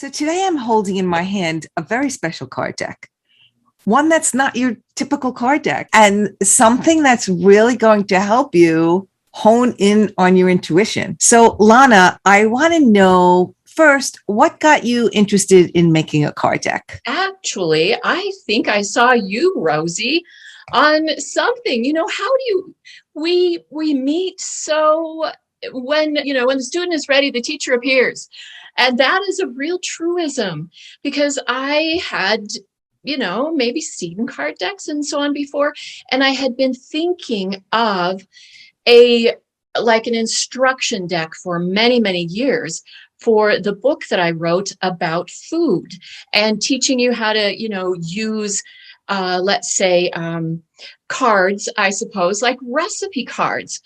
So today I'm holding in my hand a very special card deck, one that's not your typical card deck, and something that's really going to help you hone in on your intuition. So, Lana, I want to know first, what got you interested in making a card deck? Actually, I think I saw you, Rosie, on something. How do we meet so when the student is ready, the teacher appears. And that is a real truism because I had maybe seen card decks and so on before. And I had been thinking of a like an instruction deck for many, many years for the book that I wrote about food and teaching you how to, use, let's say, cards, I suppose, like recipe cards.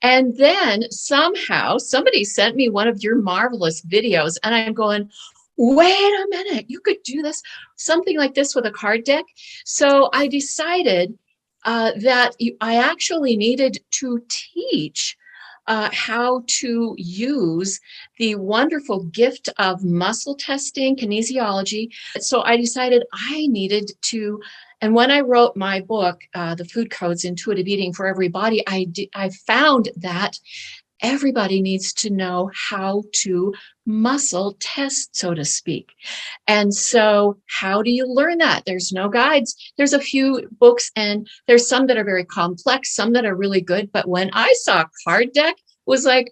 And then somehow somebody sent me one of your marvelous videos, and I'm going, wait a minute, you could do this, something like this with a card deck. So I decided that I actually needed to teach how to use the wonderful gift of muscle testing, kinesiology. So I decided I needed to, and when I wrote my book, The Food Codes, Intuitive Eating for Every Body, I found that everybody needs to know how to muscle test, so to speak. And so how do you learn that? There's no guides. There's a few books, and there's some that are very complex, some that are really good. But when I saw a card deck, was like,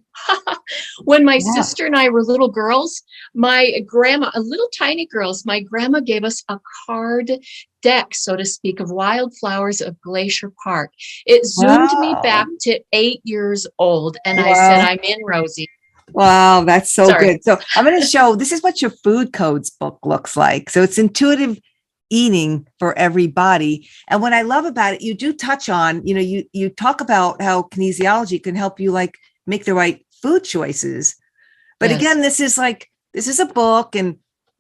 when my Yeah. sister and I were little girls, my grandma, little tiny girls, my grandma gave us a card deck, so to speak, of wildflowers of Glacier Park. It zoomed me back Wow. to 8 years old. And I said, Wow. I'm in, Rosie. Wow, that's so Sorry. good. So I'm going to show this is what your food codes book looks like. So it's intuitive eating for everybody. And what I love about it, you do touch on, you talk about how kinesiology can help you like make the right food choices. But Yes. again, this is a book, and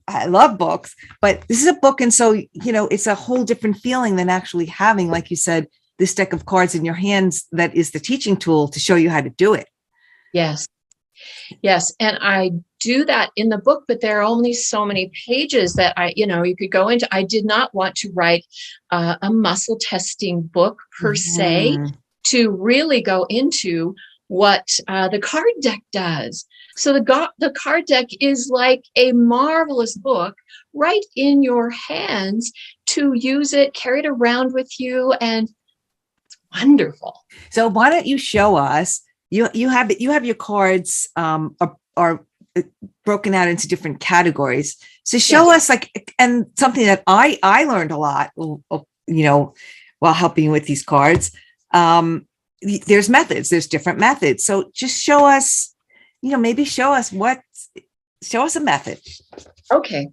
I love books, but this is a book. And so, it's a whole different feeling than actually having, like you said, this deck of cards in your hands that is the teaching tool to show you how to do it. Yes. Yes. And I do that in the book, but there are only so many pages that you could go into. I did not want to write a muscle testing book per se Mhm. to really go into what the card deck does. So the card deck is like a marvelous book right in your hands to use it, carry it around with you, and wonderful. So why don't you show us? You have your cards are broken out into different categories. So show Yes. us and something that I learned a lot, while helping with these cards. There's methods. There's different methods. So just show us, maybe show us a method. Okay.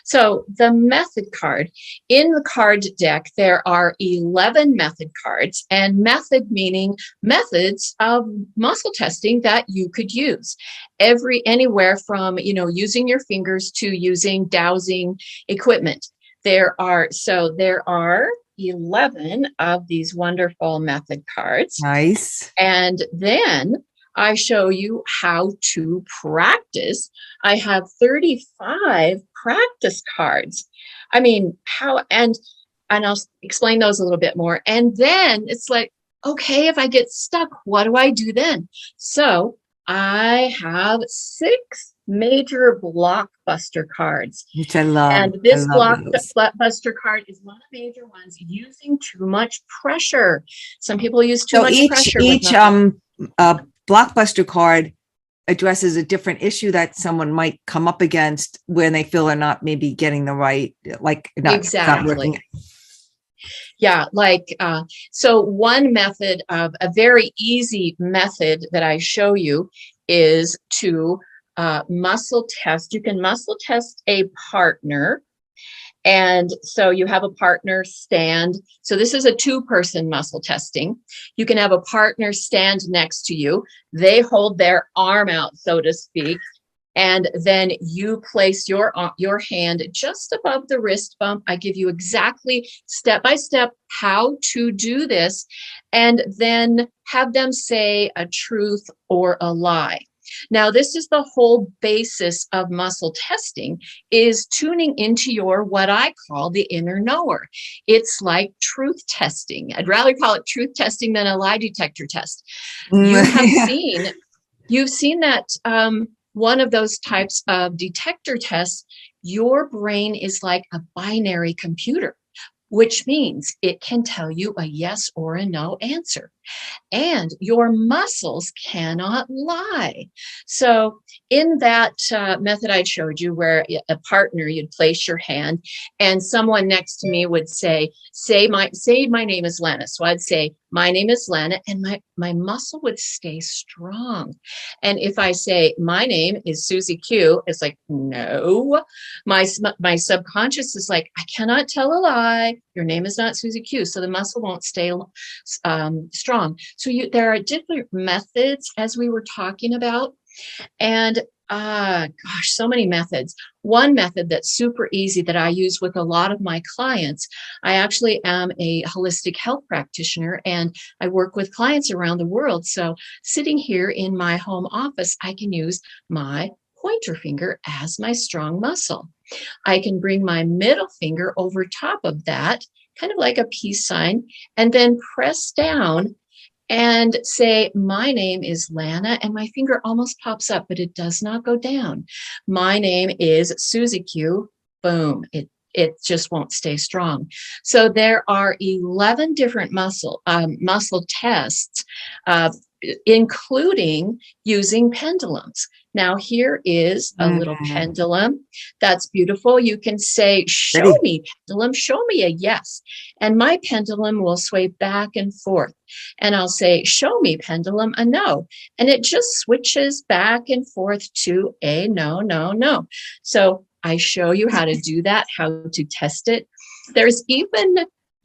So the method card, in the card deck, there are 11 method cards, and method meaning methods of muscle testing that you could use. Anywhere from, using your fingers to using dowsing equipment. There are 11 of these wonderful method cards. Nice. And then I show you how to practice. I have 35 practice cards. I mean, and I'll explain those a little bit more. And then it's like, okay, if I get stuck, what do I do then? So I have 6 major blockbuster cards. Which I love. And I this love those. blockbuster card is one of the major ones, using too much pressure. Some people use too So much each pressure with each muscle. blockbuster card addresses a different issue that someone might come up against when they feel they're not maybe getting the right, like not working. Exactly. Yeah, so one method of a very easy method that I show you is to muscle test. You can muscle test a partner. And so you have a partner stand. So this is a 2-person muscle testing. You can have a partner stand next to you. They hold their arm out, so to speak. And then you place your hand just above the wrist bump. I give you exactly step by step how to do this, and then have them say a truth or a lie. Now, this is the whole basis of muscle testing, is tuning into your, what I call the inner knower. It's like truth testing. I'd rather call it truth testing than a lie detector test. You have seen, you've seen that one of those types of detector tests, your brain is like a binary computer, which means it can tell you a yes or a no answer. And your muscles cannot lie. So in that method I showed you, where a partner, you'd place your hand and someone next to me would say my name is Lana. So I'd say, my name is Lana, and my muscle would stay strong. And if I say, my name is Susie Q, it's like, no, my subconscious is like, I cannot tell a lie. Your name is not Susie Q. So the muscle won't stay strong. So there are different methods, as we were talking about, and gosh, so many methods. One method that's super easy that I use with a lot of my clients, I actually am a holistic health practitioner and I work with clients around the world. So sitting here in my home office, I can use my pointer finger as my strong muscle. I can bring my middle finger over top of that, kind of like a peace sign, and then press down and say, my name is Lana, and my finger almost pops up, but it does not go down. My name is Susie Q. Boom. It just won't stay strong. So there are 11 different muscle tests, including using pendulums. Now, here is a little pendulum. That's beautiful. You can say, show me, pendulum, show me a yes. And my pendulum will sway back and forth. And I'll say, show me, pendulum, a no. And it just switches back and forth to a no, no, no. So I show you how to do that, how to test it.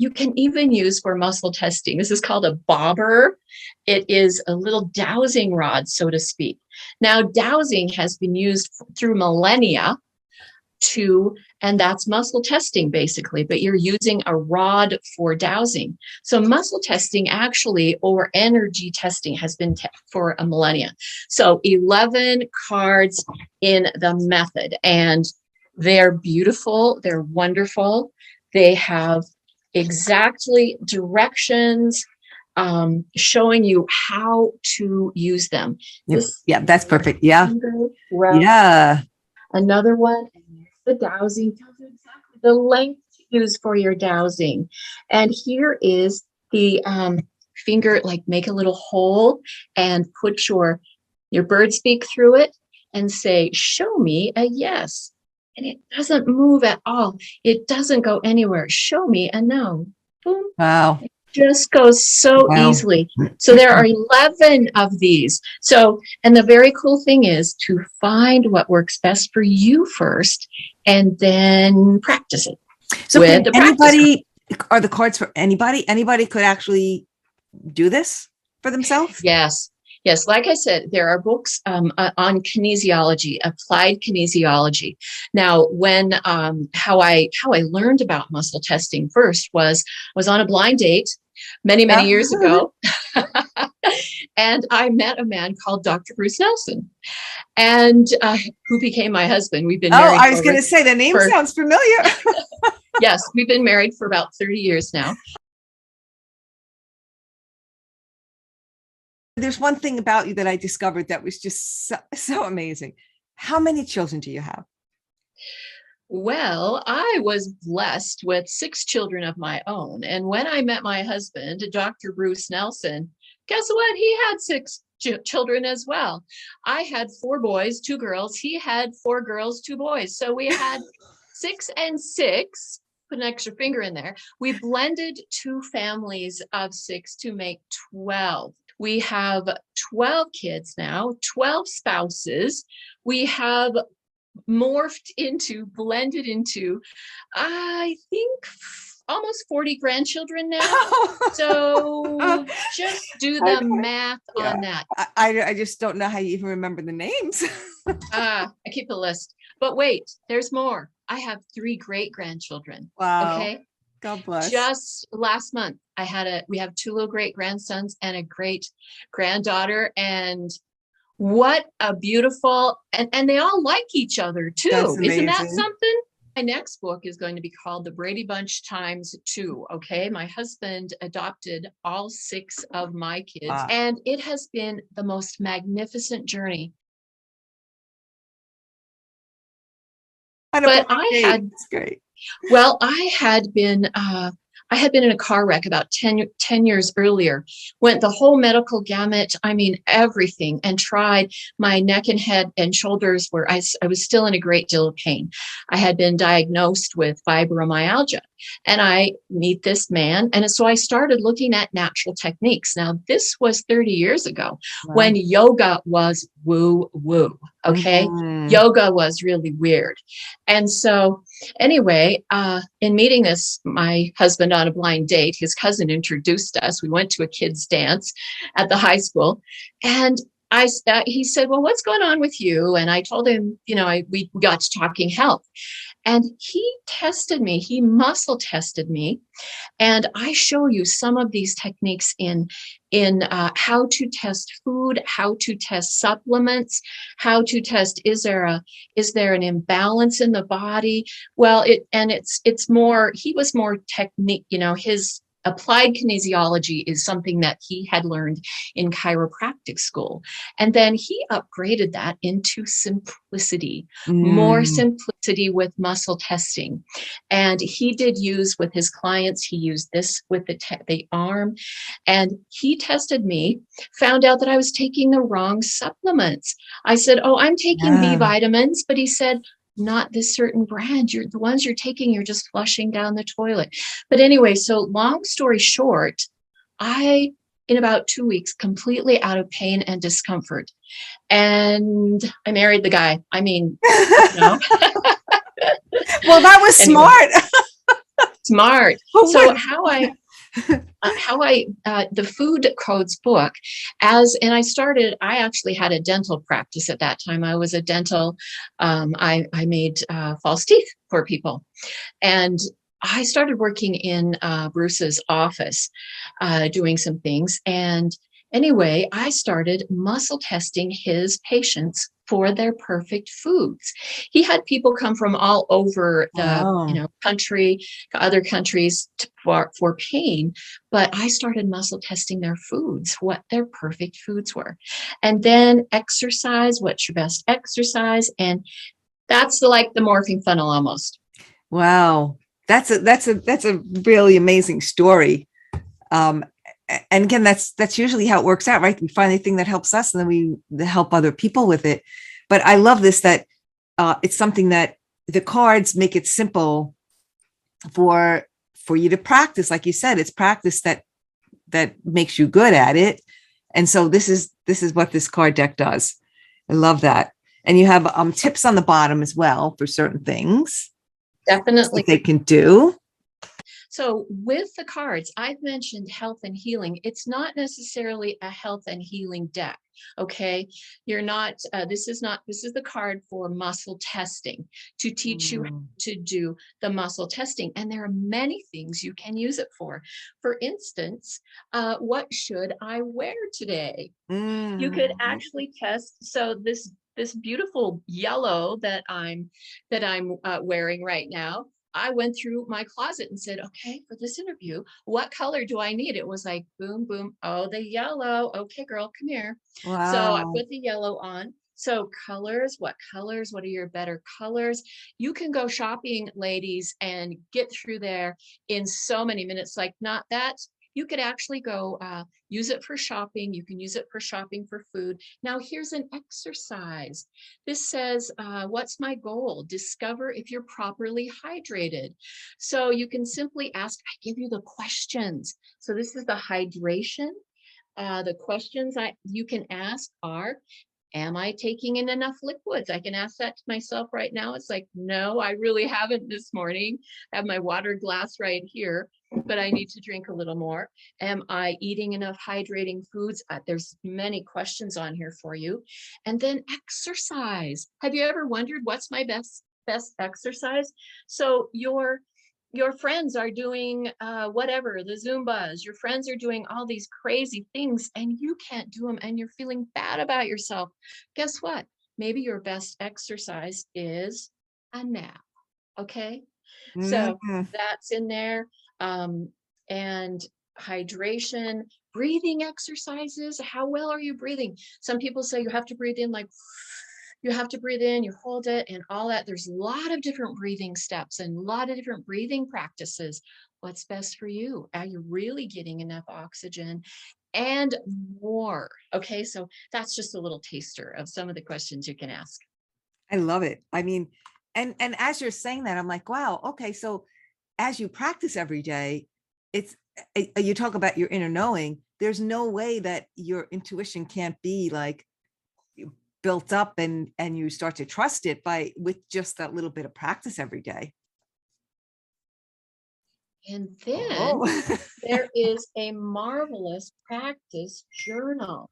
You can even use for muscle testing. This is called a bobber. It is a little dowsing rod, so to speak. Now, dowsing has been used through millennia and that's muscle testing basically, but you're using a rod for dowsing. So muscle testing actually, or energy testing, has been for a millennia. So 11 cards in the method, and they're beautiful. They're wonderful. They have exactly directions, showing you how to use them. Yeah, that's perfect. Yeah. Yeah. Another one, and the dowsing tells you exactly the length to use for your dowsing. And here is the finger, like make a little hole and put your bird's beak through it and say, show me a yes. And it doesn't move at all. It doesn't go anywhere. Show me a no. Boom. Wow. It just goes so easily. So there are 11 of these. So, and the very cool thing is to find what works best for you first and then practice it. So are the cards for anybody? Anybody could actually do this for themselves? Yes. Yes, like I said, there are books on kinesiology, applied kinesiology. Now, when how I learned about muscle testing first was on a blind date many years ago, and I met a man called Dr. Bruce Nelson, and who became my husband. We've been married. I was going to say the name sounds familiar. Yes, we've been married for about 30 years now. There's one thing about you that I discovered that was just so amazing. How many children do you have? Well, I was blessed with 6 children of my own. And when I met my husband, Dr. Bruce Nelson, guess what? He had 6 children as well. I had 4 boys, 2 girls. He had 4 girls, 2 boys. So we had 6 and 6. Put an extra finger in there. We blended 2 families of 6 to make 12. We have 12 kids now, 12 spouses. We have blended into, I think, almost 40 grandchildren now. So just do the math on that. I just don't know how you even remember the names. I keep a list. But wait, there's more. I have 3 great-grandchildren. Wow. Okay. God bless. Just last month, we have 2 little great grandsons and a great granddaughter. And What a beautiful, and they all like each other That's too. Isn't that amazing. something? My next book is going to be called The Brady Bunch times two. Okay. My husband adopted all six of my kids, Wow. and it has been the most magnificent journey. On a But blind date. That's great. well, I had been in a car wreck about 10 years earlier, went the whole medical gamut. I mean, everything, and tried. My neck and head and shoulders were, I was still in a great deal of pain. I had been diagnosed with fibromyalgia, and I meet this man. And so I started looking at natural techniques. Now, this was 30 years ago Wow. when yoga was woo woo. Okay. Mhm. Yoga was really weird. And so, anyway, in meeting my husband on a blind date, his cousin introduced us. We went to a kids' dance at the high school, and he said, "Well, what's going on with you?" And I told him, we got to talking health, and he tested me. He muscle tested me, and I show you some of these techniques in how to test food, how to test supplements, how to test is there an imbalance in the body. Well, it's more, he was more technique, his applied kinesiology is something that he had learned in chiropractic school, and then he upgraded that into simplicity, more Mm. simplicity with muscle testing. And he did use with his clients, he used this with the arm, and he tested me, found out that I was taking the wrong supplements. I said, "Oh, I'm taking B Yeah. vitamins," but he said, "Not this certain brand. The ones you're taking, you're just flushing down the toilet." But anyway, so long story short, I, in about 2 weeks, completely out of pain and discomfort. And I married the guy. I mean, you know, Well, that was anyway, smart. smart. Who So would? the food codes book, and I actually had a dental practice at that time. I was a dental, I made false teeth for people. And I started working in Bruce's office, doing some things. And anyway, I started muscle testing his patients for their perfect foods. He had people come from all over the Wow. country, other countries for pain, but I started muscle testing their foods, what their perfect foods were. And then exercise, what's your best exercise? And that's like the morphing funnel almost. Wow. That's a really amazing story. Um, and again, that's usually how it works out, right? We find the thing that helps us, and then we help other people with it. But I love this that it's something that the cards make it simple for you to practice. Like you said, it's practice that makes you good at it. And so this is what this card deck does. I love that. And you have tips on the bottom as well for certain things Definitely. that they can do. So with the cards, I've mentioned health and healing. It's not necessarily a health and healing deck. Okay. You're not, this is the card for muscle testing, to teach you how Mm. to do the muscle testing. And there are many things you can use it for. For instance, what should I wear today? You could Mm. actually test. So this beautiful yellow that I'm wearing right now, I went through my closet and said, "Okay, for this interview, what color do I need?" It was like boom, boom. Oh, the yellow. Okay, girl, come here. So I Wow. put the yellow on. So colors, what colors? What are your better colors? You can go shopping, ladies, and get through there in so many minutes. Like, not that. You could actually go use it for shopping. You can use it for shopping for food. Now, here's an exercise. This says, what's my goal? Discover if you're properly hydrated. So you can simply ask, I give you the questions. So this is the hydration. The questions you can ask are, am I taking in enough liquids? I can ask that to myself right now. It's like, no, I really haven't this morning. I have my water glass right here, but I need to drink a little more. Am I eating enough hydrating foods? There's many questions on here for you. And then exercise. Have you ever wondered what's my best exercise? So your friends are doing whatever, the Zumbas, your friends are doing all these crazy things and you can't do them and you're feeling bad about yourself. Guess what? Maybe your best exercise is a nap. Okay. So Mhm. that's in there. And hydration, breathing exercises. How well are you breathing? Some people say you have to breathe in like you have to breathe in, you hold it, and all that. There's a lot of different breathing steps and a lot of different breathing practices. What's best for you? Are you really getting enough oxygen and more? Okay, so that's just a little taster of some of the questions you can ask. I love it. I mean, and as you're saying that, I'm like, wow, okay. So as you practice every day, it's you talk about your inner knowing. There's no way that your intuition can't be like built up and you start to trust it by with just that little bit of practice every day. And then Oh, there is a marvelous practice journal.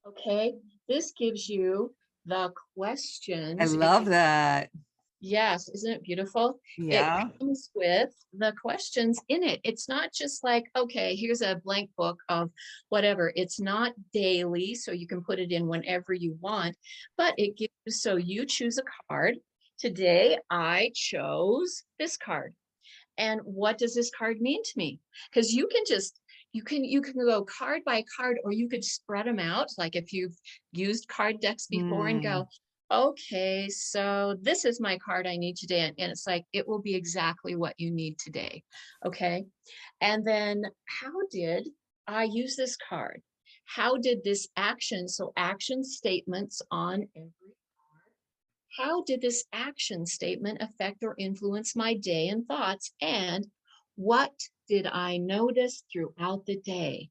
Okay, this gives you the I questions. love that. Yes, isn't it beautiful? It Yeah. comes with the questions in it. It's not just like, okay, here's a blank book of whatever. It's not daily, so you can put it in whenever you want, but it gives you, so you choose a card. Today, I chose this card. And what does this card mean to me? Because you can just you can go card by card, or you could spread them out like if you've used card decks before and Hmm. go, okay, so this is my card I need today, and it's like it will be exactly what you need today. Okay, and then how did I use this card? How did this action, so action statements on every, how did this action statement affect or influence my day and thoughts? And what did I notice throughout the day?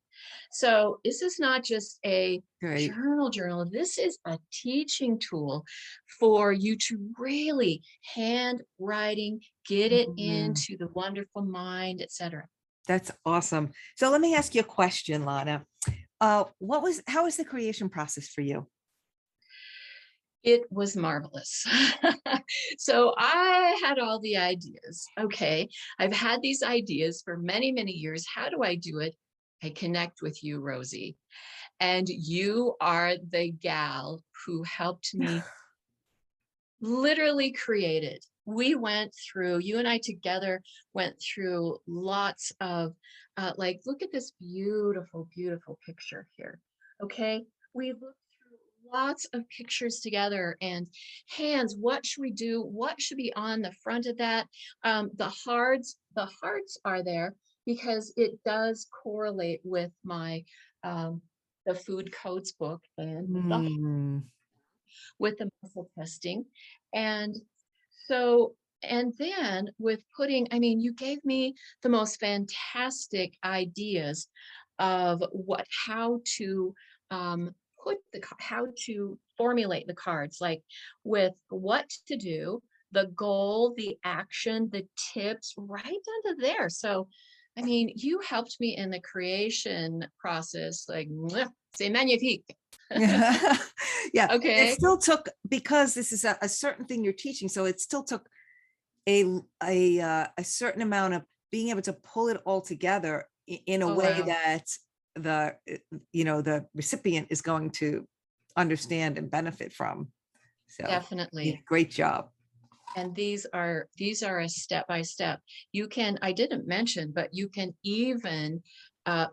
So this is not just a Great. journal. This is a teaching tool for you to really handwriting, get it Mhm. into the wonderful mind, etc. That's awesome. So let me ask you a question, Lana. How was the creation process for you? It was marvelous. So I had all the ideas. Okay, I've had these ideas for many, many years. How do I do it? I connect with you, Rosie. And you are the gal who helped me literally create it. We went through, you and I together went through lots of, like, look at this beautiful, beautiful picture here. Okay. We looked through lots of pictures together and hands. What should we do? What should be on the front of that? The hearts are there because it does correlate with my, the food codes book and the Hmm. with the muscle testing. And so, and then with putting, I mean, you gave me the most fantastic ideas of how to how to formulate the cards, like with what to do, the goal, the action, the tips right under there. So, I mean, you helped me in the creation process, like, c'est magnifique. Yeah. Yeah. It Okay. still took because this is a certain thing you're teaching. So it still took a certain amount of being able to pull it all together in a Oh, way wow. that the the recipient is going to understand and benefit from. So yeah, Definitely. great job. And these are a step by step. You can, I didn't mention, but you can even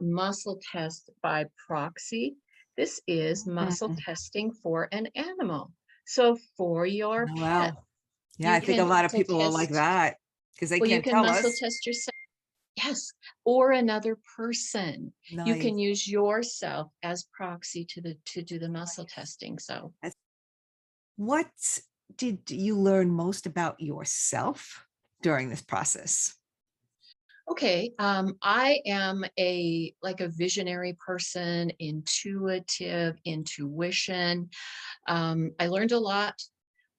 muscle test by proxy. This is muscle Mhm. testing for an animal. So for your Oh, pet, wow. Yeah, you I think a can lot of muscle people will like test, that because they well, you can't can tell muscle us. test yourself. Yes, or another person. You can Nice. use yourself as proxy to do the muscle testing. So What did you learn most about yourself during this process? okay, I am a visionary person, intuitive, intuition. I learned a lot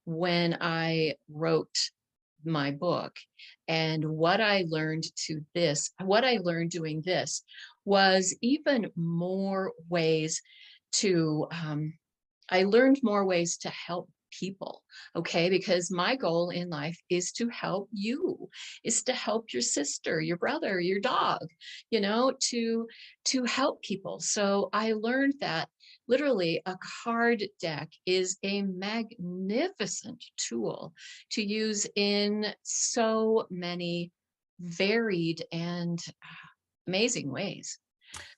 when I wrote my book, and what I learned doing this was even more ways to. I learned more ways to help people. Okay. Because my goal in life is to help you, is to help your sister, your brother, your dog, to help people. So I learned that literally a card deck is a magnificent tool to use in so many varied and amazing ways.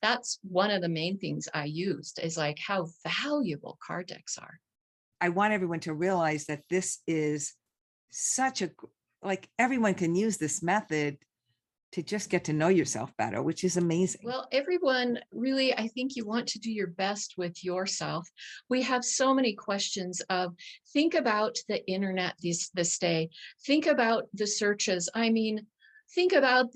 That's one of the main things I used, is like how valuable card decks are. I want everyone to realize that this is such a, like, everyone can use this method to just get to know yourself better, which is amazing. Well, everyone, really, I think you want to do your best with yourself. We have so many questions of, think about the internet this day. Think about the searches. I mean, think about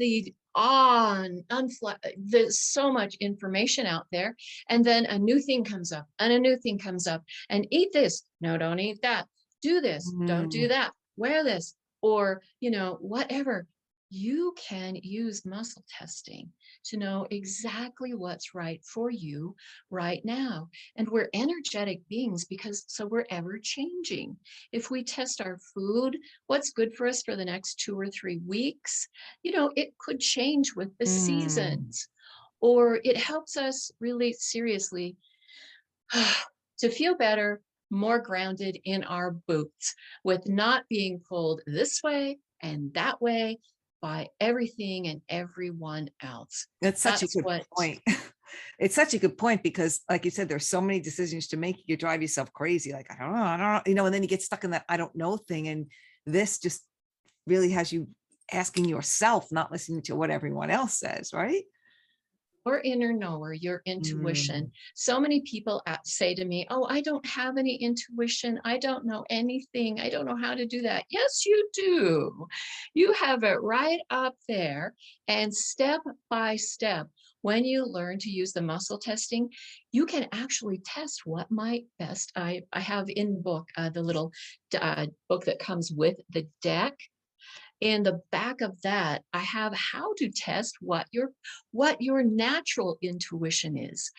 there's so much information out there. And then a new thing comes up and a new thing comes up, and eat this. No, don't eat that. Do this. Don't do that. Wear this, or, whatever. You can use muscle testing to know exactly what's right for you right now. And we're energetic beings, so we're ever changing. If we test our food, what's good for us for the next 2 or 3 weeks, it could change with the seasons, or it helps us really seriously to feel better, more grounded in our boots, with not being pulled this way and that way by everything and everyone else. That's such a good point. It's such a good point, because like you said, there's so many decisions to make. You drive yourself crazy. Like, I don't know, and then you get stuck in that I don't know thing. And this just really has you asking yourself, not listening to what everyone else says, right? Your inner knower, your intuition. So many people say to me, oh, I don't have any intuition. I don't know anything. I don't know how to do that. Yes, you do. You have it right up there. And step by step, when you learn to use the muscle testing, you can actually test what might best. I have in the book, the little book that comes with the deck. In the back of that, I have how to test what your natural intuition is.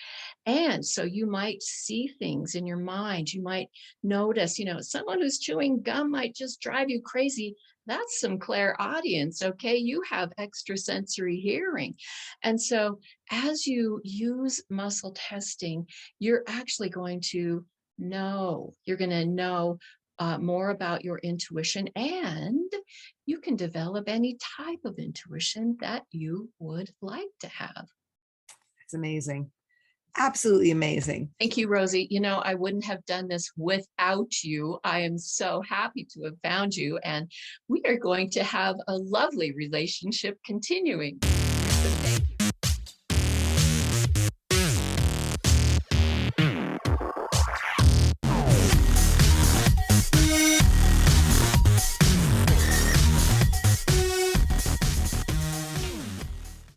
And so you might see things in your mind. You might notice, someone who's chewing gum might just drive you crazy. That's some clairaudience, okay? You have extrasensory hearing. And so as you use muscle testing, you're actually going to know, more about your intuition, and you can develop any type of intuition that you would like to have. It's amazing. Absolutely amazing. Thank you, Rosie. I wouldn't have done this without you. I am so happy to have found you, and we are going to have a lovely relationship continuing. So thank you.